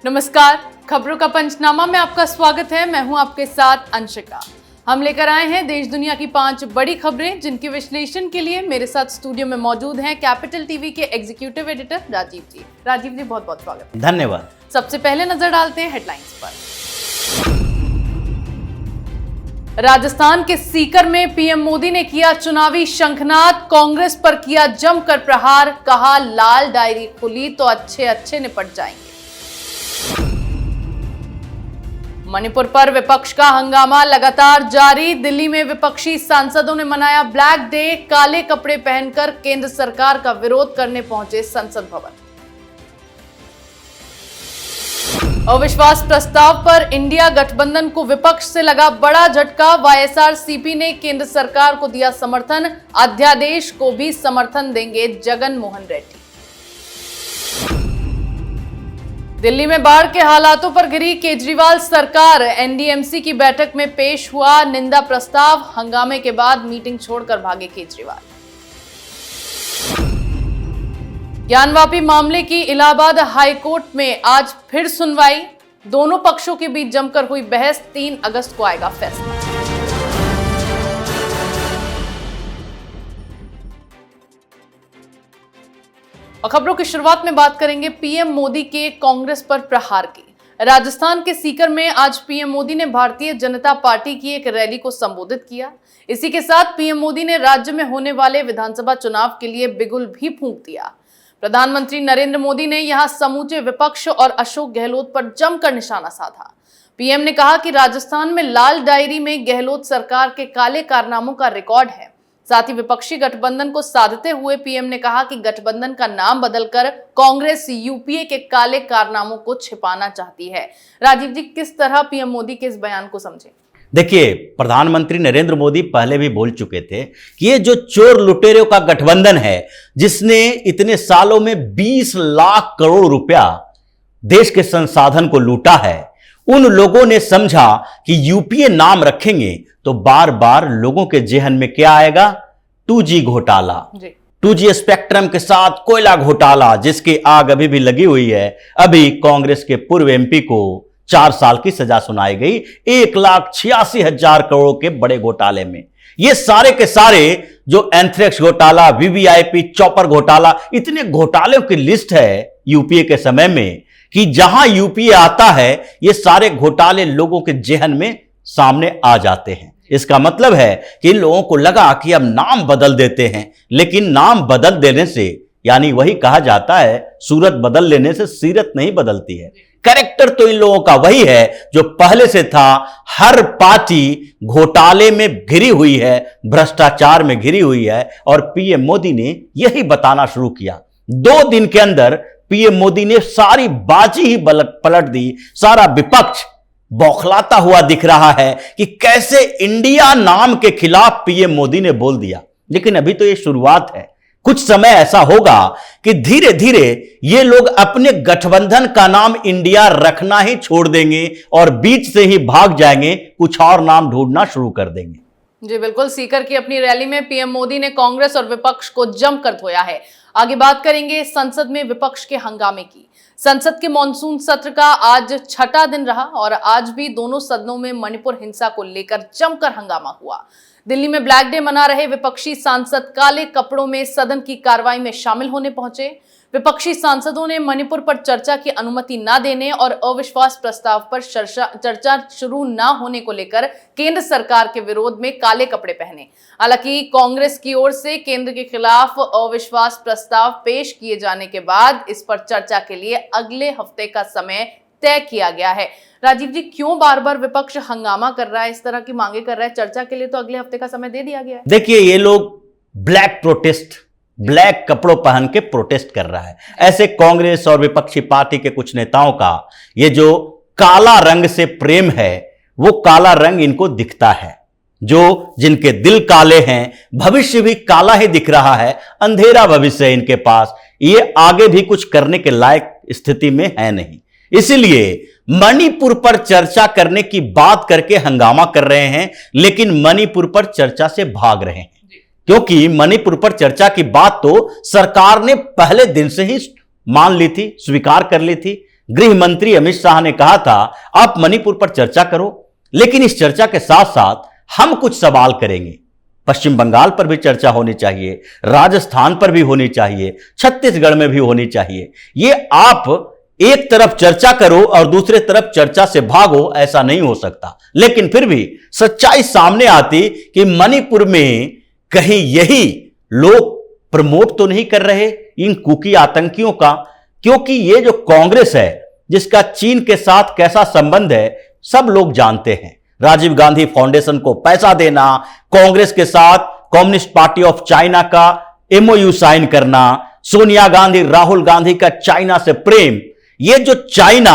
नमस्कार, खबरों का पंचनामा में आपका स्वागत है। मैं हूं आपके साथ अंशिका। हम लेकर आए हैं देश दुनिया की 5 बड़ी खबरें, जिनके विश्लेषण के लिए मेरे साथ स्टूडियो में मौजूद हैं कैपिटल टीवी के एग्जीक्यूटिव एडिटर राजीव जी। राजीव जी, बहुत बहुत स्वागत है। धन्यवाद। सबसे पहले नजर डालते हैं हेडलाइंस पर। राजस्थान के सीकर में पीएम मोदी ने किया चुनावी शंखनाद, कांग्रेस पर किया जमकर प्रहार, कहा लाल डायरी खुली तो अच्छे अच्छे निपट जाएंगे। मणिपुर पर विपक्ष का हंगामा लगातार जारी, दिल्ली में विपक्षी सांसदों ने मनाया ब्लैक डे, काले कपड़े पहनकर केंद्र सरकार का विरोध करने पहुंचे संसद भवन। अविश्वास प्रस्ताव पर इंडिया गठबंधन को विपक्ष से लगा बड़ा झटका, वाईएसआरसीपी ने केंद्र सरकार को दिया समर्थन, अध्यादेश को भी समर्थन देंगे जगन मोहन रेड्डी। दिल्ली में बाढ़ के हालातों पर घिरी केजरीवाल सरकार, एनडीएमसी की बैठक में पेश हुआ निंदा प्रस्ताव, हंगामे के बाद मीटिंग छोड़कर भागे केजरीवाल। ज्ञानवापी मामले की इलाहाबाद हाईकोर्ट में आज फिर सुनवाई, दोनों पक्षों के बीच जमकर हुई बहस, 3 अगस्त को आएगा फैसला। और खबरों की शुरुआत में बात करेंगे पीएम मोदी के कांग्रेस पर प्रहार की। राजस्थान के सीकर में आज पीएम मोदी ने भारतीय जनता पार्टी की एक रैली को संबोधित किया। इसी के साथ पीएम मोदी ने राज्य में होने वाले विधानसभा चुनाव के लिए बिगुल भी फूंक दिया। प्रधानमंत्री नरेंद्र मोदी ने यहां समूचे विपक्ष और अशोक गहलोत पर जमकर निशाना साधा। पीएम ने कहा कि राजस्थान में लाल डायरी में गहलोत सरकार के काले कारनामों का रिकॉर्ड है। साथ ही विपक्षी गठबंधन को साधते हुए पीएम ने कहा कि गठबंधन का नाम बदलकर कांग्रेस यूपीए के काले कारनामों को छिपाना चाहती है। राजीव जी, किस तरह पीएम मोदी के इस बयान को समझे? देखिए, प्रधानमंत्री नरेंद्र मोदी पहले भी बोल चुके थे कि ये जो चोर लुटेरों का गठबंधन है, जिसने इतने सालों में 20 लाख करोड़ रुपया देश के संसाधन को लूटा है, उन लोगों ने समझा कि यूपीए नाम रखेंगे तो बार बार लोगों के जेहन में क्या आएगा? 2G घोटाला, 2G स्पेक्ट्रम के साथ कोयला घोटाला, जिसकी आग अभी भी लगी हुई है। अभी कांग्रेस के पूर्व एमपी को 4 साल की सजा सुनाई गई 1,86,000 करोड़ के बड़े घोटाले में। ये सारे के सारे जो एंथ्रेक्स घोटाला, वीवीआईपी चॉपर घोटाला, इतने घोटालों की लिस्ट है यूपीए के समय में कि जहां यूपीए आता है ये सारे घोटाले लोगों के जेहन में सामने आ जाते हैं। इसका मतलब है कि इन लोगों को लगा कि अब नाम बदल देते हैं, लेकिन नाम बदल देने से, यानी वही कहा जाता है सूरत बदल लेने से सीरत नहीं बदलती है। कैरेक्टर तो इन लोगों का वही है जो पहले से था। हर पार्टी घोटाले में घिरी हुई है, भ्रष्टाचार में घिरी हुई है, और पीएम मोदी ने यही बताना शुरू किया। 2 दिन के अंदर पीएम मोदी ने सारी बाजी ही पलट दी। सारा विपक्ष बौखलाता हुआ दिख रहा है कि कैसे इंडिया नाम के खिलाफ पीएम मोदी ने बोल दिया। लेकिन अभी तो ये शुरुआत है। कुछ समय ऐसा होगा कि धीरे धीरे ये लोग अपने गठबंधन का नाम इंडिया रखना ही छोड़ देंगे और बीच से ही भाग जाएंगे, कुछ और नाम ढूंढना शुरू कर देंगे। जी बिल्कुल, सीकर की अपनी रैली में पीएम मोदी ने कांग्रेस और विपक्ष को जमकर धोया है। आगे बात करेंगे संसद में विपक्ष के हंगामे की। संसद के मॉनसून सत्र का आज 6वां दिन रहा और आज भी दोनों सदनों में मणिपुर हिंसा को लेकर जमकर हंगामा हुआ। दिल्ली में ब्लैक डे मना रहे विपक्षी सांसद काले कपड़ों में सदन की कार्रवाई में शामिल होने पहुंचे। विपक्षी सांसदों ने मणिपुर पर चर्चा की अनुमति न देने और अविश्वास प्रस्ताव पर चर्चा शुरू न होने को लेकर केंद्र सरकार के विरोध में काले कपड़े पहने। हालांकि कांग्रेस की ओर से केंद्र के खिलाफ अविश्वास प्रस्ताव पेश किए जाने के बाद इस पर चर्चा के लिए अगले हफ्ते का समय तय किया गया है। राजीव जी, क्यों बार बार विपक्ष हंगामा कर रहा है, इस तरह की मांगे कर रहा है? चर्चा के लिए तो अगले हफ्ते का समय दे दिया गया है। देखिए, ये लोग ब्लैक कपड़ों पहन के प्रोटेस्ट कर रहा है। ऐसे कांग्रेस और विपक्षी पार्टी के कुछ नेताओं का ये जो काला रंग से प्रेम है, वो काला रंग इनको दिखता है। जो जिनके दिल काले हैं, भविष्य भी काला ही दिख रहा है, अंधेरा भविष्य है इनके पास। ये आगे भी कुछ करने के लायक स्थिति में है नहीं। इसलिए मणिपुर पर चर्चा करने की बात करके हंगामा कर रहे हैं, लेकिन मणिपुर पर चर्चा से भाग रहे हैं। क्योंकि मणिपुर पर चर्चा की बात तो सरकार ने पहले दिन से ही मान ली थी, स्वीकार कर ली थी। गृह मंत्री अमित शाह ने कहा था आप मणिपुर पर चर्चा करो, लेकिन इस चर्चा के साथ साथ हम कुछ सवाल करेंगे। पश्चिम बंगाल पर भी चर्चा होनी चाहिए, राजस्थान पर भी होनी चाहिए, छत्तीसगढ़ में भी होनी चाहिए। ये आप एक तरफ चर्चा करो और दूसरे तरफ चर्चा से भागो, ऐसा नहीं हो सकता। लेकिन फिर भी सच्चाई सामने आती कि मणिपुर में कहीं यही लोग प्रमोट तो नहीं कर रहे इन कुकी आतंकियों का, क्योंकि ये जो कांग्रेस है जिसका चीन के साथ कैसा संबंध है सब लोग जानते हैं। राजीव गांधी फाउंडेशन को पैसा देना, कांग्रेस के साथ कम्युनिस्ट पार्टी ऑफ चाइना का एमओयू साइन करना, सोनिया गांधी राहुल गांधी का चाइना से प्रेम, ये जो चाइना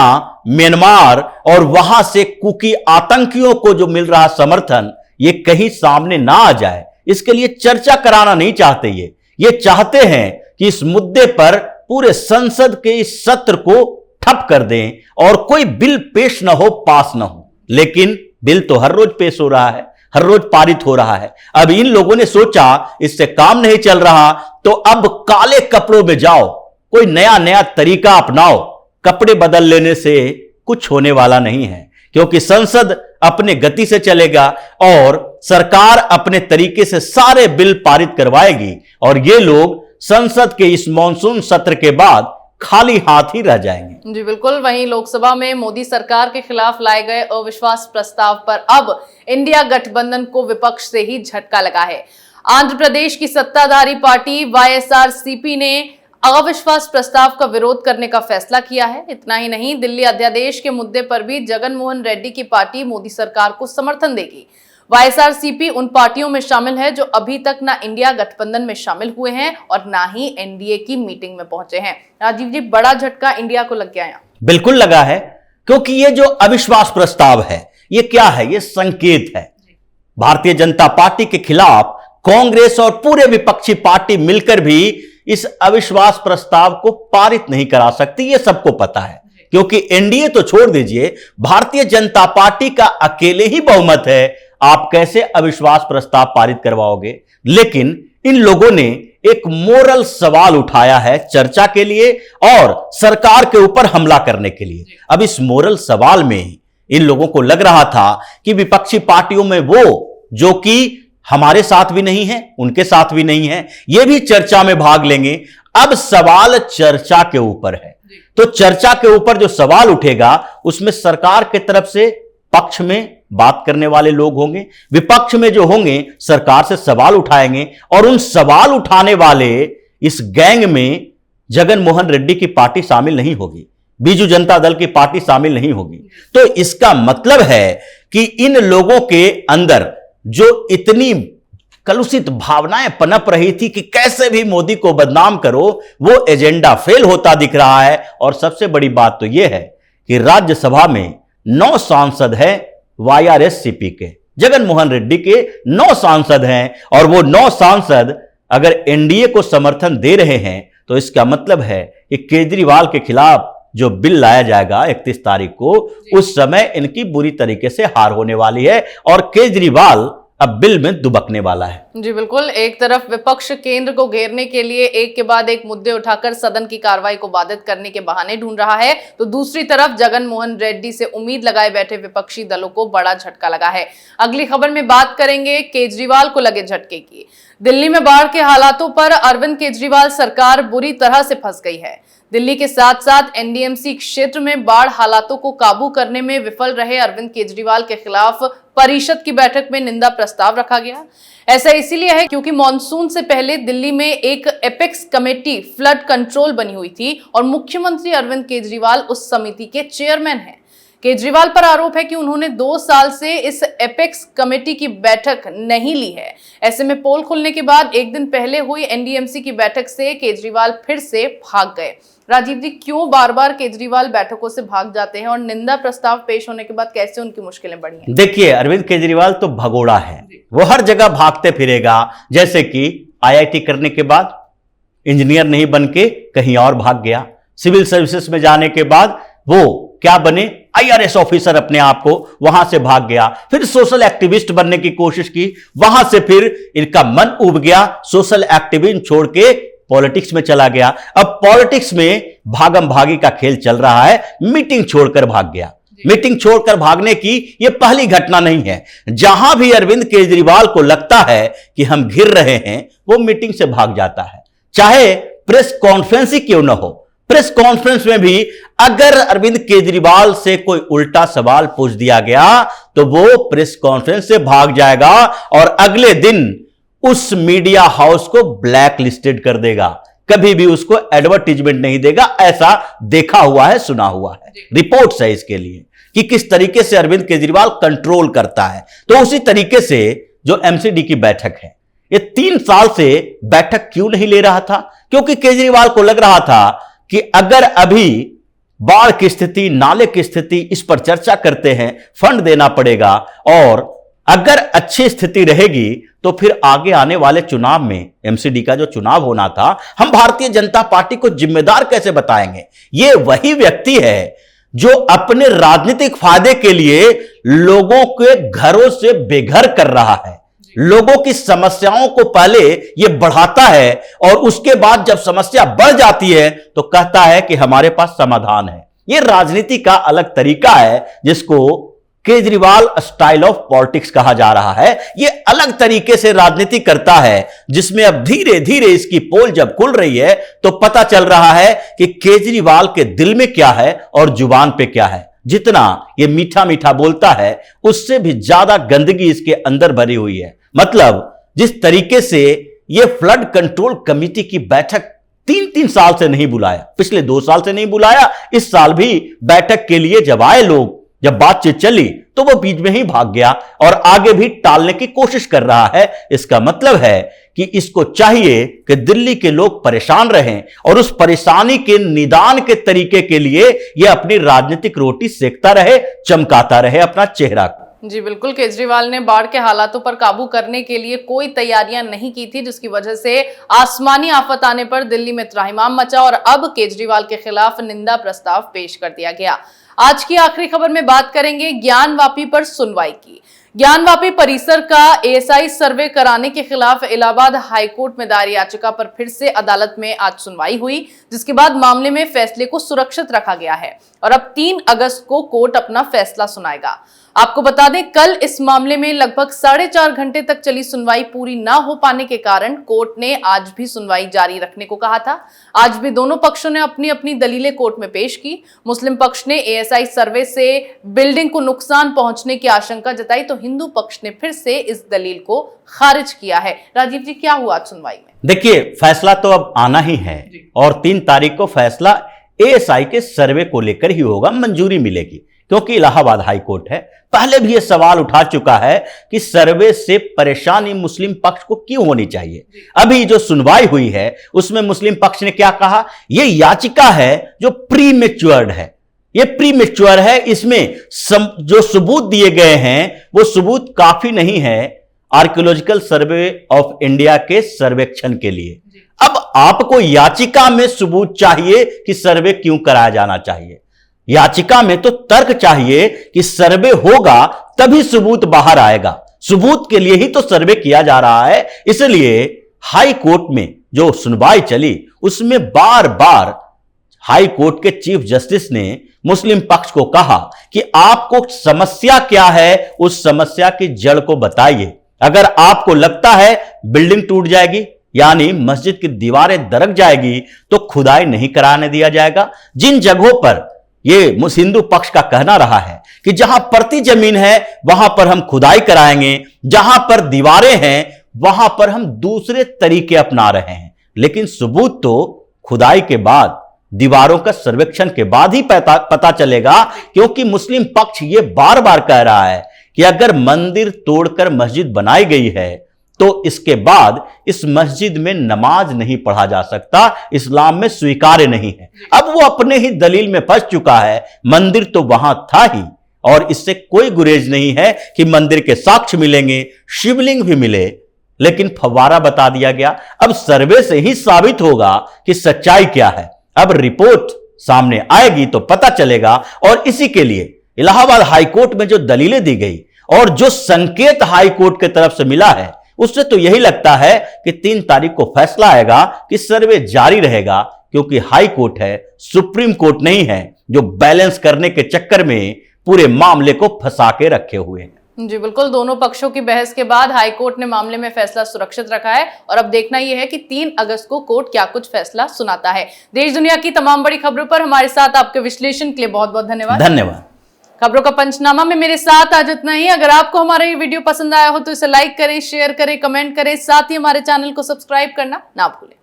म्यांमार और वहां से कुकी आतंकियों को जो मिल रहा समर्थन, ये कहीं सामने ना आ जाए, इसके लिए चर्चा कराना नहीं चाहते। ये चाहते हैं कि इस मुद्दे पर पूरे संसद के इस सत्र को ठप कर दें और कोई बिल पेश ना हो, पास ना हो। लेकिन बिल तो हर रोज पेश हो रहा है, हर रोज पारित हो रहा है। अब इन लोगों ने सोचा इससे काम नहीं चल रहा तो अब काले कपड़ों में जाओ, कोई नया तरीका अपनाओ। कपड़े बदल लेने से कुछ होने वाला नहीं है, क्योंकि संसद अपने गति से चलेगा और सरकार अपने तरीके से सारे बिल पारित करवाएगी और ये लोग संसद के इस मॉनसून सत्र के बाद खाली हाथ ही रह जाएंगे। जी बिल्कुल। वहीं लोकसभा में मोदी सरकार के खिलाफ लाए गए अविश्वास प्रस्ताव पर अब इंडिया गठबंधन को विपक्ष से ही झटका लगा है। आंध्र प्रदेश की सत्ताधारी पार्टी वाईएसआरसीपी ने अविश्वास प्रस्ताव का विरोध करने का फैसला किया है। इतना ही नहीं, दिल्ली अध्यादेश के मुद्दे पर भी जगन मोहन रेड्डी की पार्टी मोदी सरकार को समर्थन देगी। वाईएसआरसीपी उन पार्टियों में शामिल है जो अभी तक ना इंडिया गठबंधन में शामिल हुए हैं और ना ही एनडीए की मीटिंग में पहुंचे हैं। राजीव जी, बड़ा झटका इंडिया को लग गया है। बिल्कुल लगा है, क्योंकि ये जो अविश्वास प्रस्ताव है ये क्या है? ये संकेत है। भारतीय जनता पार्टी के खिलाफ कांग्रेस और पूरे विपक्षी पार्टी मिलकर भी इस अविश्वास प्रस्ताव को पारित नहीं करा सकती, ये सबको पता है। क्योंकि एनडीए तो छोड़ दीजिए, भारतीय जनता पार्टी का अकेले ही बहुमत है, आप कैसे अविश्वास प्रस्ताव पारित करवाओगे? लेकिन इन लोगों ने एक मोरल सवाल उठाया है चर्चा के लिए और सरकार के ऊपर हमला करने के लिए। अब इस मोरल सवाल में इन लोगों को लग रहा था कि विपक्षी पार्टियों में वो जो कि हमारे साथ भी नहीं है, उनके साथ भी नहीं है, ये भी चर्चा में भाग लेंगे। अब सवाल चर्चा के ऊपर है, तो चर्चा के ऊपर जो सवाल उठेगा उसमें सरकार के तरफ से पक्ष में बात करने वाले लोग होंगे, विपक्ष में जो होंगे सरकार से सवाल उठाएंगे और उन सवाल उठाने वाले इस गैंग में जगन मोहन रेड्डी की पार्टी शामिल नहीं होगी, बीजू जनता दल की पार्टी शामिल नहीं होगी। तो इसका मतलब है कि इन लोगों के अंदर जो इतनी कलुषित भावनाएं पनप रही थी कि कैसे भी मोदी को बदनाम करो, वो एजेंडा फेल होता दिख रहा है। और सबसे बड़ी बात तो यह है कि राज्यसभा में 9 सांसद हैं वाईआरएससीपी के, जगन मोहन रेड्डी के 9 सांसद हैं और वो 9 सांसद अगर एनडीए को समर्थन दे रहे हैं तो इसका मतलब है कि केजरीवाल के खिलाफ जो बिल लाया जाएगा 31 तारीख को, उस समय इनकी बुरी तरीके से हार होने वाली है और केजरीवाल अब बिल में दुबकने वाला है। जी बिल्कुल। एक तरफ विपक्ष केंद्र को घेरने के लिए एक के बाद एक मुद्दे उठाकर सदन की कार्रवाई को बाधित करने के बहाने ढूंढ रहा है, तो दूसरी तरफ जगन मोहन रेड्डी से उम्मीद लगाए बैठे विपक्षी दलों को बड़ा झटका लगा है। अगली खबर में बात करेंगे केजरीवाल को लगे झटके की। दिल्ली में बाढ़ के हालातों पर अरविंद केजरीवाल सरकार बुरी तरह से फंस गई है। दिल्ली के साथ साथ एनडीएमसी क्षेत्र में बाढ़ हालातों को काबू करने में विफल रहे अरविंद केजरीवाल के खिलाफ परिषद की बैठक में निंदा प्रस्ताव रखा गया। ऐसा इसीलिए है क्योंकि मॉनसून से पहले दिल्ली में एक एपेक्स कमेटी फ्लड कंट्रोल बनी हुई थी और मुख्यमंत्री अरविंद केजरीवाल उस समिति के चेयरमैन हैं। केजरीवाल पर आरोप है कि उन्होंने 2 साल से इस एपेक्स कमेटी की बैठक नहीं ली है। ऐसे में पोल खुलने के बाद एक दिन पहले हुई एनडीएमसी की बैठक से केजरीवाल फिर से भाग गए। राजीव जी, क्यों बार बार केजरीवाल बैठकों से भाग जाते हैं और निंदा प्रस्ताव पेश होने के बाद कैसे उनकी मुश्किलें बढ़ी हैं? देखिए, अरविंद केजरीवाल तो भगोड़ा है, वो हर जगह भागते फिरेगा। जैसे कि आईआईटी करने के बाद इंजीनियर नहीं बन के कहीं और भाग गया, सिविल सर्विसेज में जाने के बाद वो क्या बने, आईआरएस ऑफिसर अपने आप को, वहां से भाग गया। फिर सोशल एक्टिविस्ट बनने की कोशिश की, वहां से फिर इनका मन उब गया, सोशल एक्टिविज्म छोड़ के पॉलिटिक्स में चला गया। अब पॉलिटिक्स में भागम भागी का खेल चल रहा है, मीटिंग छोड़कर भाग गया। मीटिंग छोड़कर भागने की यह पहली घटना नहीं है। जहां भी अरविंद केजरीवाल को लगता है कि हम घिर रहे हैं, वो मीटिंग से भाग जाता है, चाहे प्रेस कॉन्फ्रेंस ही क्यों ना हो। प्रेस कॉन्फ्रेंस में भी अगर अरविंद केजरीवाल से कोई उल्टा सवाल पूछ दिया गया तो वो प्रेस कॉन्फ्रेंस से भाग जाएगा और अगले दिन उस मीडिया हाउस को ब्लैक लिस्टेड कर देगा, कभी भी उसको एडवर्टीजमेंट नहीं देगा। ऐसा देखा हुआ है, सुना हुआ है, रिपोर्ट्स है इसके लिए कि किस तरीके से अरविंद केजरीवाल कंट्रोल करता है। तो उसी तरीके से जो एमसीडी की बैठक है, ये 3 साल से बैठक क्यों नहीं ले रहा था? क्योंकि केजरीवाल को लग रहा था कि अगर अभी बाढ़ की स्थिति, नाले की स्थिति, इस पर चर्चा करते हैं, फंड देना पड़ेगा, और अगर अच्छी स्थिति रहेगी तो फिर आगे आने वाले चुनाव में, एमसीडी का जो चुनाव होना था, हम भारतीय जनता पार्टी को जिम्मेदार कैसे बताएंगे? ये वही व्यक्ति है जो अपने राजनीतिक फायदे के लिए लोगों के घरों से बेघर कर रहा है, लोगों की समस्याओं को पहले यह बढ़ाता है और उसके बाद जब समस्या बढ़ जाती है तो कहता है कि हमारे पास समाधान है। यह राजनीति का अलग तरीका है जिसको केजरीवाल स्टाइल ऑफ पॉलिटिक्स कहा जा रहा है। यह अलग तरीके से राजनीति करता है जिसमें अब धीरे धीरे इसकी पोल जब खुल रही है तो पता चल रहा है कि केजरीवाल के दिल में क्या है और जुबान पे क्या है। जितना ये मीठा मीठा बोलता है उससे भी ज्यादा गंदगी इसके अंदर भरी हुई है। मतलब जिस तरीके से ये फ्लड कंट्रोल कमेटी की बैठक 3 साल से नहीं बुलाया, पिछले 2 साल से नहीं बुलाया, इस साल भी बैठक के लिए जब आए लोग, जब बातचीत चली तो वो बीच में ही भाग गया और आगे भी टालने की कोशिश कर रहा है। इसका मतलब है कि इसको चाहिए कि दिल्ली के लोग परेशान रहें और उस परेशानी के निदान के तरीके के लिए यह अपनी राजनीतिक रोटी सेकता रहे, चमकाता रहे अपना चेहरा को। जी बिल्कुल, केजरीवाल ने बाढ़ के हालातों पर काबू करने के लिए कोई तैयारियां नहीं की थी, जिसकी वजह से आसमानी आफत आने पर दिल्ली में त्राहिमाम मचा और अब केजरीवाल के खिलाफ निंदा प्रस्ताव पेश कर दिया गया। आज की आखिरी खबर में बात करेंगे ज्ञानवापी पर सुनवाई की। ज्ञानवापी परिसर का एएसआई सर्वे कराने के खिलाफ इलाहाबाद हाईकोर्ट में दायर याचिका पर फिर से अदालत में आज सुनवाई हुई, जिसके बाद मामले में फैसले को सुरक्षित रखा गया है और अब 3 अगस्त को कोर्ट अपना फैसला सुनाएगा। आपको बता दें, कल इस मामले में लगभग 4.5 घंटे तक चली सुनवाई पूरी न हो पाने के कारण कोर्ट ने आज भी सुनवाई जारी रखने को कहा था। आज भी दोनों पक्षों ने अपनी अपनी दलीलें कोर्ट में पेश की। मुस्लिम पक्ष ने एएसआई सर्वे से बिल्डिंग को नुकसान पहुंचने की आशंका जताई तो हिंदू पक्ष ने फिर से इस दलील को खारिज किया है। राजीव जी, क्या हुआ आज सुनवाई में? देखिए, फैसला तो अब आना ही है और 3 तारीख को फैसला एएसआई के सर्वे को लेकर ही होगा, मंजूरी मिलेगी क्योंकि इलाहाबाद हाई कोर्ट है। पहले भी यह सवाल उठा चुका है कि सर्वे से परेशानी मुस्लिम पक्ष को क्यों होनी चाहिए। अभी जो सुनवाई हुई है उसमें मुस्लिम पक्ष ने क्या कहा? यह याचिका है जो प्रीमेच्योर्ड है, यह प्रीमेच्योर है, इसमें जो सबूत दिए गए हैं वो सबूत काफी नहीं है आर्कियोलॉजिकल सर्वे ऑफ इंडिया के सर्वेक्षण के लिए। अब आपको याचिका में सबूत चाहिए कि सर्वे क्यों कराया जाना चाहिए। याचिका में तो तर्क चाहिए कि सर्वे होगा तभी सबूत बाहर आएगा, सबूत के लिए ही तो सर्वे किया जा रहा है। इसलिए हाई कोर्ट में जो सुनवाई चली उसमें बार बार हाई कोर्ट के चीफ जस्टिस ने मुस्लिम पक्ष को कहा कि आपको समस्या क्या है, उस समस्या की जड़ को बताइए। अगर आपको लगता है बिल्डिंग टूट जाएगी यानी मस्जिद की दीवारें दरक जाएगी तो खुदाई नहीं कराने दिया जाएगा। जिन जगहों पर ये हिंदू पक्ष का कहना रहा है कि जहां परती जमीन है वहां पर हम खुदाई कराएंगे, जहां पर दीवारें हैं वहां पर हम दूसरे तरीके अपना रहे हैं, लेकिन सबूत तो खुदाई के बाद, दीवारों का सर्वेक्षण के बाद ही पता चलेगा। क्योंकि मुस्लिम पक्ष ये बार बार कह रहा है कि अगर मंदिर तोड़कर मस्जिद बनाई गई है तो इसके बाद इस मस्जिद में नमाज नहीं पढ़ा जा सकता, इस्लाम में स्वीकार्य नहीं है। अब वो अपने ही दलील में फंस चुका है, मंदिर तो वहां था ही और इससे कोई गुरेज नहीं है कि मंदिर के साक्ष्य मिलेंगे, शिवलिंग भी मिले, लेकिन फव्वारा बता दिया गया। अब सर्वे से ही साबित होगा कि सच्चाई क्या है। अब रिपोर्ट सामने आएगी तो पता चलेगा और इसी के लिए इलाहाबाद हाईकोर्ट में जो दलीलें दी गई और जो संकेत हाईकोर्ट की तरफ से मिला है उससे तो यही लगता है कि 3 तारीख को फैसला आएगा कि सर्वे जारी रहेगा, क्योंकि हाई कोर्ट है, सुप्रीम कोर्ट नहीं है, जो बैलेंस करने के चक्कर में पूरे मामले को फंसा के रखे हुए हैं। जी बिल्कुल, दोनों पक्षों की बहस के बाद हाईकोर्ट ने मामले में फैसला सुरक्षित रखा है और अब देखना यह है कि 3 अगस्त को कोर्ट क्या कुछ फैसला सुनाता है। देश दुनिया की तमाम बड़ी खबरों पर हमारे साथ आपके विश्लेषण के लिए बहुत बहुत धन्यवाद। धन्यवाद। खबरों का पंचनामा में मेरे साथ आज इतना ही। अगर आपको हमारा ये वीडियो पसंद आया हो तो इसे लाइक करें, शेयर करें, कमेंट करें, साथ ही हमारे चैनल को सब्सक्राइब करना ना भूलें।